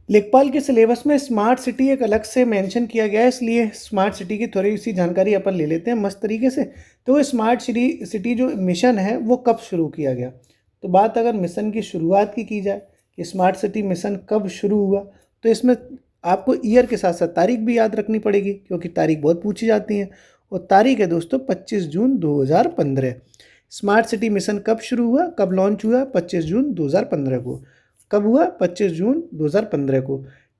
लेखपाल के सिलेबस में स्मार्ट सिटी एक अलग से मेंशन किया गया है, इसलिए स्मार्ट सिटी की थोड़ी सी जानकारी अपन ले लेते हैं मस्त तरीके से। तो स्मार्ट सिटी जो मिशन है वो कब शुरू किया गया। तो बात अगर मिशन की शुरुआत की जाए कि स्मार्ट सिटी मिशन कब शुरू हुआ, तो इसमें आपको ईयर के साथ साथ तारीख भी याद रखनी पड़ेगी, क्योंकि तारीख बहुत पूछी जाती है। और तारीख है दोस्तों 25 जून 2015। स्मार्ट सिटी मिशन कब शुरू हुआ, कब लॉन्च हुआ? 25 जून 2015 को। कब हुआ? 25 जून 2015 को।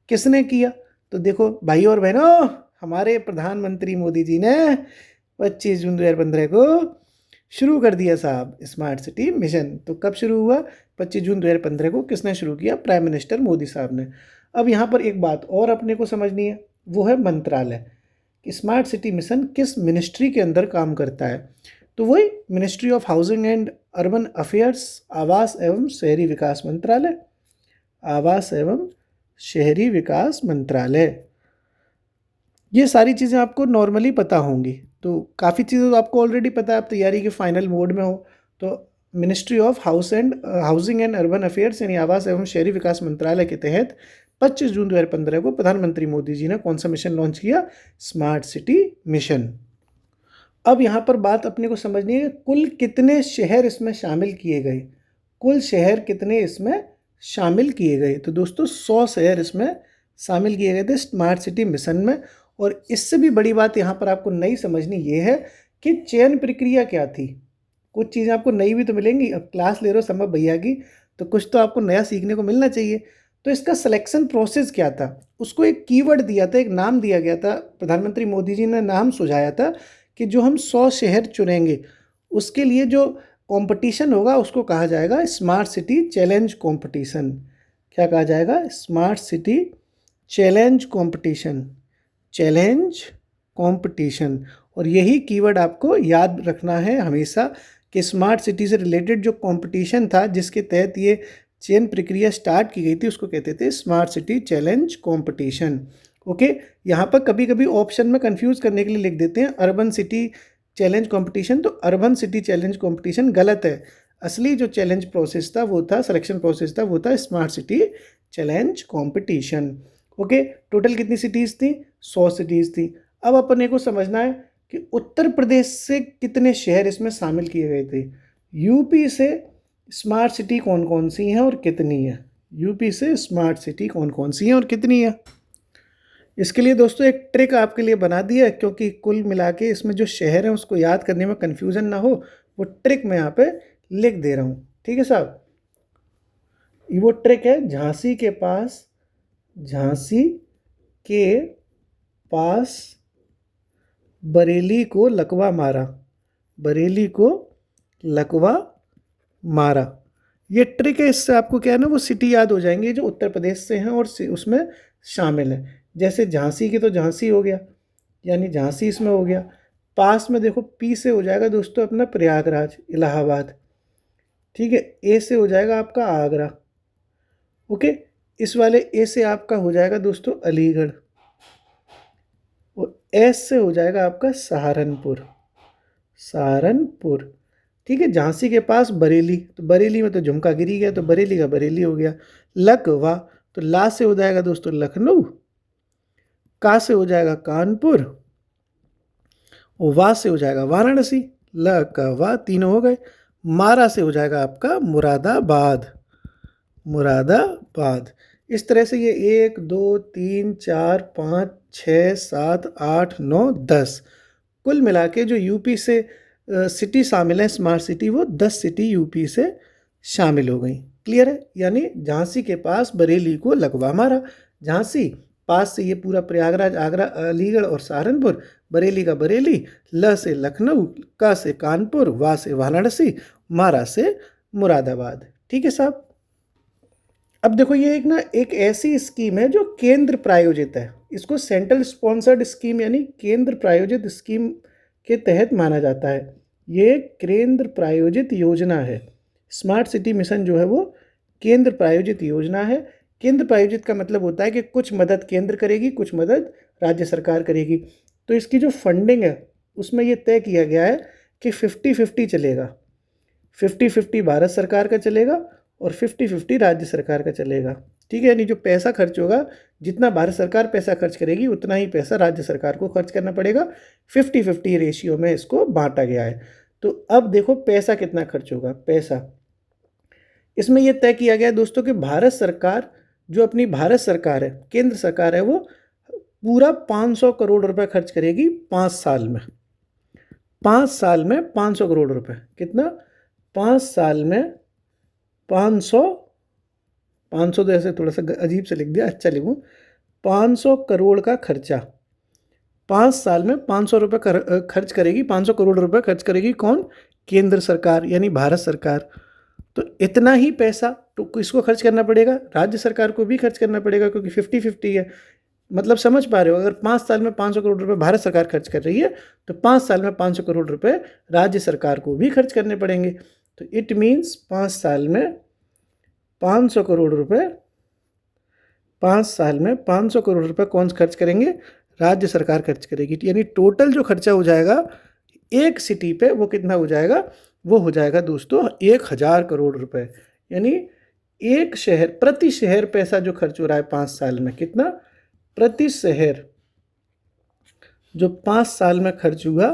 किसने किया? तो देखो भाई और बहनों, हमारे प्रधानमंत्री मोदी जी ने 25 जून 2015 को शुरू कर दिया साहब स्मार्ट सिटी मिशन। तो कब शुरू हुआ? 25 जून 2015 को। किसने शुरू किया? प्राइम मिनिस्टर मोदी साहब ने। अब यहाँ पर एक बात और अपने को समझनी है, वो है मंत्रालय। कि स्मार्ट सिटी मिशन किस मिनिस्ट्री के अंदर काम करता है। तो वही ministry of housing and urban affairs, आवास एवं शहरी विकास मंत्रालय। आवास एवं शहरी विकास मंत्रालय। ये सारी चीज़ें आपको नॉर्मली पता होंगी। तो काफ़ी चीज़ें तो आपको ऑलरेडी पता है, आप तैयारी के फाइनल मोड में हो। तो ministry of housing and urban affairs यानी आवास एवं शहरी विकास मंत्रालय के तहत 25 जून 2015 को प्रधानमंत्री मोदी जी ने कौन सा मिशन लॉन्च किया? Smart city mission. अब यहाँ पर बात अपने को समझनी है, कुल कितने शहर इसमें शामिल किए गए। कुल शहर कितने इसमें शामिल किए गए? तो दोस्तों 100 शहर इसमें शामिल किए गए थे स्मार्ट सिटी मिशन में। और इससे भी बड़ी बात यहाँ पर आपको नई समझनी ये है कि चयन प्रक्रिया क्या थी। कुछ चीज़ें आपको नई भी तो मिलेंगी। अब क्लास ले रहे हो संभव भैया की, तो कुछ तो आपको नया सीखने को मिलना चाहिए। तो इसका सिलेक्शन प्रोसेस क्या था, उसको एक कीवर्ड दिया था, एक नाम दिया गया था। प्रधानमंत्री मोदी जी ने नाम सुझाया था कि जो हम 100 शहर चुनेंगे उसके लिए जो कंपटीशन होगा उसको कहा जाएगा स्मार्ट सिटी चैलेंज कंपटीशन। क्या कहा जाएगा? Smart city challenge competition. Challenge competition. और यही कीवर्ड आपको याद रखना है हमेशा कि स्मार्ट सिटी से रिलेटेड जो कंपटीशन था जिसके तहत ये चयन प्रक्रिया स्टार्ट की गई थी उसको कहते थे smart city challenge competition. Okay, यहाँ पर कभी कभी ऑप्शन में कंफ्यूज करने के लिए लिख देते हैं अर्बन सिटी चैलेंज कंपटीशन। तो अर्बन सिटी चैलेंज कंपटीशन गलत है। असली जो चैलेंज प्रोसेस था वो था, सिलेक्शन प्रोसेस था वो था smart city challenge competition. Okay, total कितनी सिटीज़ थी? 100 सिटीज़ थी। अब अपने को समझना है कि उत्तर प्रदेश से कितने शहर इसमें शामिल किए गए थे। यूपी से स्मार्ट सिटी कौन कौन सी हैं और कितनी है? यूपी से स्मार्ट सिटी कौन कौन सी हैं और कितनी है? इसके लिए दोस्तों एक ट्रिक आपके लिए बना दी है, क्योंकि कुल मिला के इसमें जो शहर है उसको याद करने में कन्फ्यूज़न ना हो, वो ट्रिक मैं यहाँ पे लिख दे रहा हूँ। ठीक है साहब, वो ट्रिक है झांसी के पास। झांसी के पास बरेली को लकवा मारा। बरेली को लकवा मारा। ये ट्रिक है, इससे आपको क्या है ना वो सिटी याद हो जाएंगे जो उत्तर प्रदेश से हैं और उसमें शामिल हैं। जैसे झांसी की तो झांसी हो गया, यानी झांसी इसमें हो गया। पास में देखो पी से हो जाएगा दोस्तों अपना प्रयागराज, इलाहाबाद। ठीक है, ए से हो जाएगा आपका आगरा। ओके, इस वाले ए से आपका हो जाएगा दोस्तों अलीगढ़। और एस से हो जाएगा आपका सहारनपुर। सहारनपुर। ठीक है, झांसी के पास बरेली, तो बरेली में तो झुमका गिरी गया तो बरेली का बरेली हो गया। लकवा, तो ला से हो जाएगा दोस्तों लखनऊ। का से हो जाएगा कानपुर। और वा से हो जाएगा वाराणसी। लकवा तीनों हो गए। मारा से हो जाएगा आपका मुरादाबाद। मुरादाबाद। इस तरह से ये 1 2 3 4 5 6 7 8 9 10 कुल मिला के जो यूपी से सिटी शामिल है स्मार्ट सिटी, वो 10 सिटी यूपी से शामिल हो गई। क्लियर है? यानी झांसी के पास बरेली को लगवा मारा। झांसी पास से ये पूरा प्रयागराज, आगरा, अलीगढ़ और सहारनपुर। बरेली का बरेली, ल से लखनऊ, का से कानपुर, वा से वाराणसी, मारा से मुरादाबाद। ठीक है साहब। अब देखो ये एक ऐसी स्कीम है जो केंद्र प्रायोजित है। इसको सेंट्रल स्पॉन्सर्ड स्कीम यानी केंद्र प्रायोजित स्कीम के तहत माना जाता है। ये केंद्र प्रायोजित योजना है। स्मार्ट सिटी मिशन जो है वो केंद्र प्रायोजित योजना है। केंद्र प्रायोजित का मतलब होता है कि कुछ मदद केंद्र करेगी, कुछ मदद राज्य सरकार करेगी। तो इसकी जो फंडिंग है उसमें ये तय किया गया है कि 50-50 चलेगा। 50-50 भारत सरकार का चलेगा और 50-50 राज्य सरकार का चलेगा। ठीक है, यानी जो पैसा खर्च होगा, जितना भारत सरकार पैसा खर्च करेगी उतना ही पैसा राज्य सरकार को खर्च करना पड़ेगा। 50-50 रेशियो में इसको बांटा गया है। तो अब देखो पैसा कितना खर्च होगा। पैसा इसमें यह तय किया गया है दोस्तों कि भारत सरकार, जो अपनी भारत सरकार है, केंद्र सरकार है, वो पूरा 500 करोड़ रुपए खर्च करेगी 5 साल में। 5 साल में 500 करोड़ रुपए। कितना? 5 साल में 500 तो ऐसे थोड़ा सा अजीब से लिख दिया, अच्छा लिखूँ। 500 करोड़ का खर्चा 5 साल में 500 रुपये खर्च करेगी। 500 करोड़ रुपए खर्च करेगी कौन? केंद्र सरकार, यानी भारत सरकार। तो इतना ही पैसा तो किसको खर्च करना पड़ेगा? राज्य सरकार को भी खर्च करना पड़ेगा, क्योंकि 50-50 है। मतलब समझ पा रहे हो, अगर 5 साल में 500 करोड़ रुपए भारत सरकार खर्च कर रही है तो 5 साल में 500 करोड़ रुपए राज्य सरकार को भी खर्च करने पड़ेंगे। तो इट मीन्स 5 साल में 500 करोड़ रुपए, 5 साल में 500 करोड़ रुपए कौन खर्च करेंगे? राज्य सरकार खर्च करेगी। यानी टोटल जो खर्चा हो जाएगा एक सिटी पे, वो कितना हो जाएगा? वो हो जाएगा दोस्तों 1000 करोड़ रुपए। यानी एक शहर, प्रति शहर पैसा जो खर्च हो रहा है 5 साल में, कितना? प्रति शहर जो 5 साल में खर्च हुआ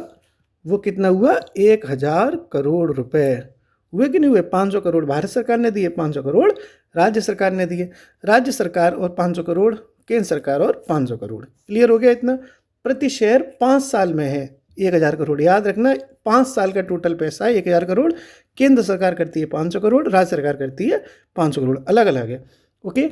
वो कितना हुआ? 1000 करोड़ रुपए। हुए कि नहीं हुए? 500 करोड़ भारत सरकार ने दिए, 500 करोड़ राज्य सरकार ने दिए। राज्य सरकार और 500 करोड़ केंद्र सरकार और 500 करोड़। क्लियर हो गया इतना? प्रति शहर 5 साल में है 1000 करोड़। याद रखना, 5 साल का टोटल पैसा है 1000 करोड़। केंद्र सरकार करती है 500 करोड़, राज्य सरकार करती है 500 करोड़, अलग अलग है। ओके।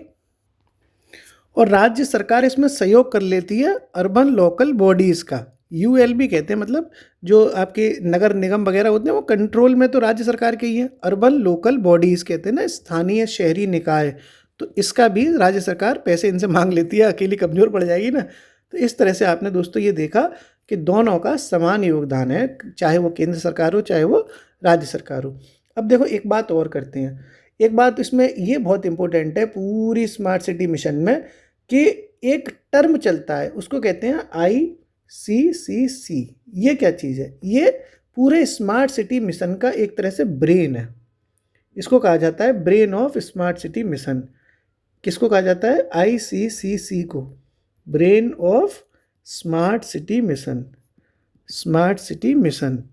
और राज्य सरकार इसमें सहयोग कर लेती है अर्बन लोकल बॉडीज़ का। ULB कहते हैं, मतलब जो आपके नगर निगम वगैरह होते हैं वो कंट्रोल में तो राज्य सरकार के ही है। अर्बन लोकल बॉडीज़ कहते हैं ना, स्थानीय शहरी निकाय। तो इसका भी राज्य सरकार पैसे इनसे मांग लेती है, अकेली कमज़ोर पड़ जाएगी ना। तो इस तरह से आपने दोस्तों ये देखा कि दोनों का समान योगदान है, चाहे वो केंद्र सरकार हो चाहे वो राज्य सरकार हो। अब देखो एक बात और करते हैं। एक बात इसमें ये बहुत इंपॉर्टेंट है पूरी स्मार्ट सिटी मिशन में, कि एक टर्म चलता है उसको कहते हैं ICCC। ये क्या चीज़ है? ये पूरे स्मार्ट सिटी मिशन का एक तरह से ब्रेन है। इसको कहा जाता है brain of smart city mission. किसको कहा जाता है? ICCC को, brain of smart city mission. Smart city mission.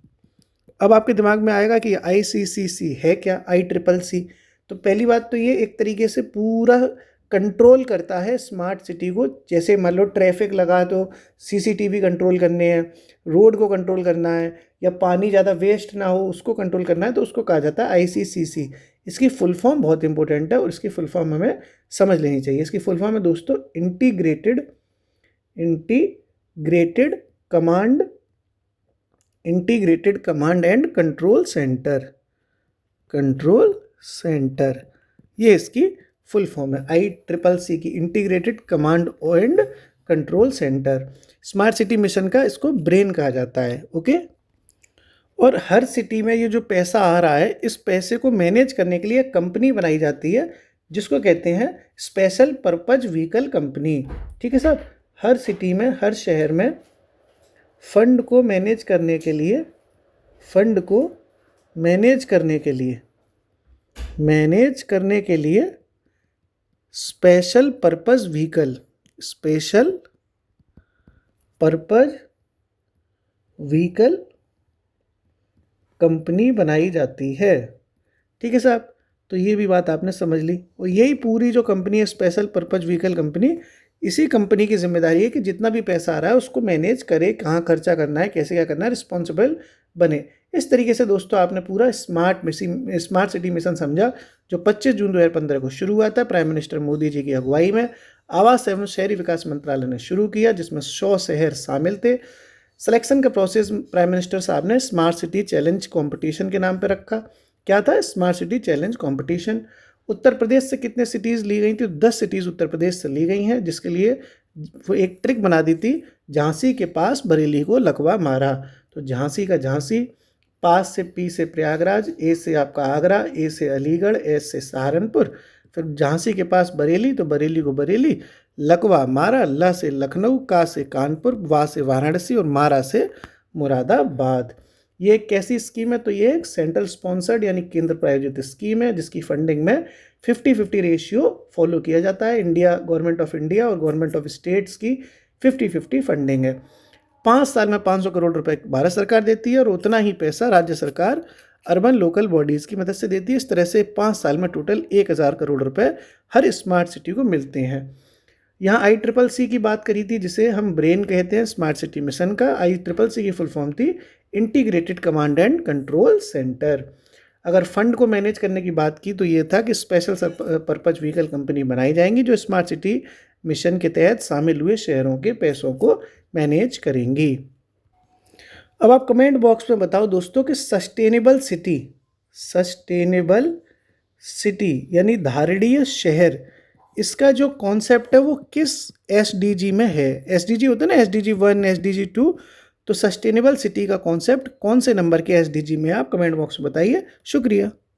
अब आपके दिमाग में आएगा कि ICCC है क्या? ICCC। तो पहली बात तो ये एक तरीके से पूरा कंट्रोल करता है स्मार्ट सिटी को। जैसे मान लो ट्रैफिक लगा तो CCTV कंट्रोल करने हैं, रोड को कंट्रोल करना है, या पानी ज़्यादा वेस्ट ना हो उसको कंट्रोल करना है, तो उसको कहा जाता है ICCC। इसकी फुल फॉर्म बहुत इंपॉर्टेंट है और इसकी फुल फॉर्म हमें समझ लेनी चाहिए। इसकी फुल फॉर्म है दोस्तों integrated command and control centre. ये इसकी फुल फॉर्म है ICCC की, integrated command and control centre. Smart city mission का इसको ब्रेन कहा जाता है। ओके। और हर सिटी में ये जो पैसा आ रहा है, इस पैसे को मैनेज करने के लिए कंपनी बनाई जाती है जिसको कहते हैं स्पेशल पर्पज व्हीकल कंपनी। ठीक है साहब। हर सिटी में, हर शहर में फंड को मैनेज करने के लिए स्पेशल पर्पज व्हीकल कंपनी बनाई जाती है। ठीक है साहब। तो ये भी बात आपने समझ ली। और यही पूरी जो कंपनी है स्पेशल पर्पज व्हीकल कंपनी, इसी कंपनी की जिम्मेदारी है कि जितना भी पैसा आ रहा है उसको मैनेज करे, कहाँ खर्चा करना है, कैसे क्या करना है, रिस्पॉन्सिबल बने। इस तरीके से दोस्तों आपने पूरा स्मार्ट सिटी मिशन समझा, जो 25 जून 2015 को शुरू हुआ था। प्राइम मिनिस्टर मोदी जी की अगुवाई में आवास एवं शहरी विकास मंत्रालय ने शुरू किया, जिसमें 100 शहर शामिल थे। सिलेक्शन का प्रोसेस प्राइम मिनिस्टर साहब ने स्मार्ट सिटी चैलेंज कॉम्पिटिशन के नाम पर रखा। क्या था? Smart city challenge competition. उत्तर प्रदेश से कितने सिटीज़ ली गई थी? 10 सिटीज़ उत्तर प्रदेश से ली गई हैं, जिसके लिए वो एक ट्रिक बना दी थी, झांसी के पास बरेली को लकवा मारा। तो झांसी का झांसी, पास से P से प्रयागराज, A से आपका आगरा, A से अलीगढ़, S से सहारनपुर, फिर झांसी के पास बरेली, तो बरेली को बरेली, लकवा मारा, ल से लखनऊ, का से कानपुर, वा से वाराणसी और मारा से मुरादाबाद। ये एक कैसी स्कीम है? तो ये एक सेंट्रल स्पॉन्सर्ड यानी केंद्र प्रायोजित स्कीम है जिसकी फंडिंग में 50-50 रेशियो फॉलो किया जाता है। इंडिया, गवर्नमेंट ऑफ इंडिया और गवर्नमेंट ऑफ स्टेट्स की 50-50 फंडिंग है। 5 साल में 500 करोड़ रुपए भारत सरकार देती है और उतना ही पैसा राज्य सरकार अर्बन लोकल बॉडीज़ की मदद से देती है। इस तरह से 5 साल में टोटल 1000 करोड़ रुपए हर स्मार्ट सिटी को मिलते हैं। यहाँ ICCC की बात करी थी जिसे हम ब्रेन कहते हैं स्मार्ट सिटी मिशन का। ICCC की फुल फॉर्म थी integrated command and control centre. अगर फंड को मैनेज करने की बात की तो ये था कि स्पेशल पर्पज व्हीकल कंपनी बनाई जाएंगी जो स्मार्ट सिटी मिशन के तहत शामिल हुए शहरों के पैसों को मैनेज करेंगी। अब आप कमेंट बॉक्स में बताओ दोस्तों कि सस्टेनेबल सिटी यानी धारणीय शहर, इसका जो कॉन्सेप्ट है वो किस SDG में है? SDG होता है ना, SDG 1, SDG 2। तो सस्टेनेबल सिटी का कॉन्सेप्ट कौन से नंबर के SDG में है? आप कमेंट बॉक्स में बताइए। शुक्रिया।